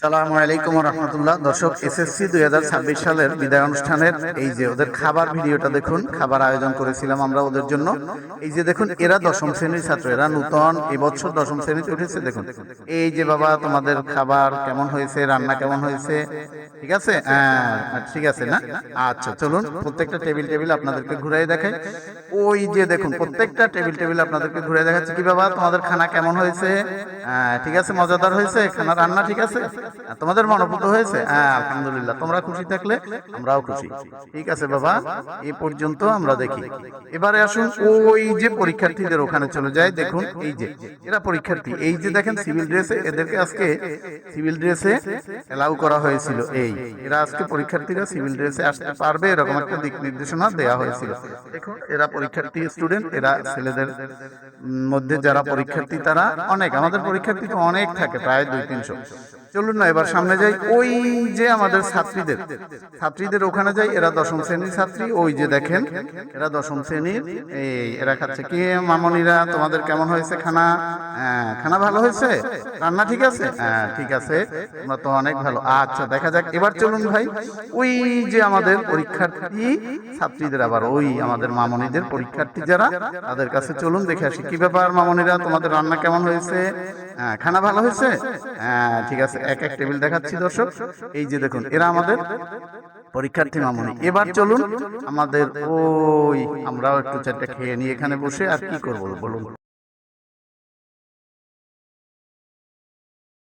আসসালামু আলাইকুম রহমতুল্লাহ। দর্শক, এসএসসি 2026 সালের বিদায় অনুষ্ঠানের এই যে ওদের খাবার ভিডিওটা দেখুন। খাবার আয়োজন করেছিলাম আমরা ওদের জন্য। এই যে দেখুন, এরা দশম শ্রেণীর ছাত্র, এরা নূতন এবছর দশম শ্রেণীতে উঠেছে। দেখুন এই যে বাবা, তোমাদের খাবার কেমন হয়েছে, রান্না কেমন হয়েছে? ঠিক আছে, হ্যাঁ ঠিক আছে না? আচ্ছা চলুন, প্রত্যেকটা টেবিল টেবিল আপনাদেরকে ঘুরাই দেখাই। ওই যে দেখুন, প্রত্যেকটা টেবিল টেবিল আপনাদেরকে ঘুরে দেখাচ্ছি। কি বাবা, তোমাদের খানা কেমন হয়েছে? হ্যাঁ ঠিক আছে, মজাদার হয়েছে খানা, রান্না ঠিক আছে, তোমাদের মনোপুত হয়েছে? হ্যাঁ আলহামদুলিল্লাহ, তোমরা খুশি থাকলে আমরাও খুশি। ঠিক আছে বাবা, এই পর্যন্ত আমরা দেখি। এবারে আসুন ওই যে পরীক্ষার্থীদের ওখানে চলে যায়। দেখুন এই যে এরা পরীক্ষার্থী, এই যে দেখেন সিভিল ড্রেসে, এদেরকে আজকে সিভিল ড্রেসে এলাউ করা হয়েছিল। এই এরা আজকে পরীক্ষার্থীরা সিভিল ড্রেসে আসতে পারবে, এরকম একটা দিক নির্দেশনা দেওয়া হয়েছিল। দেখুন এরা পরীক্ষার্থী স্টুডেন্ট, এরা ছেলেদের মধ্যে যারা পরীক্ষার্থী তারা অনেক, আমাদের পরীক্ষার্থী তো অনেক থাকে, প্রায় 200-300। চলুন না এবার সামনে যাই। ওই যে আমাদের ছাত্রীদের ওখানে যাই। এরা দশম শ্রেণীর ছাত্রী। ওই যে দেখেন এরা দশম শ্রেণীর। এই এরা খাচ্ছে। কি মামনিরা, তোমাদের কেমন হয়েছে খানা? হ্যাঁ খানা ভালো হয়েছে, রান্না ঠিক আছে? হ্যাঁ ঠিক আছে, তোমরা তো অনেক ভালো। আচ্ছা দেখা যাক, এবার চলুন ভাই ওই যে আমাদের পরীক্ষার্থী ছাত্রীদের, আবার ওই আমাদের মামনিদের পরীক্ষার্থী যারা, তাদের কাছে চলুন দেখে আসি। কি ব্যাপার মামনিরা, তোমাদের রান্না কেমন হয়েছে? হ্যাঁ খানা ভালো হয়েছে? হ্যাঁ ঠিক আছে, এক এক টেবিল দেখাচ্ছি দর্শক। এই যে দেখুন এরা আমাদের পরীক্ষার্থী মামনি। এবার চলুন আমাদের ওই, আমরাও একটু চারটা খেয়ে নিই এখানে বসে। আর কি করবো বলুন।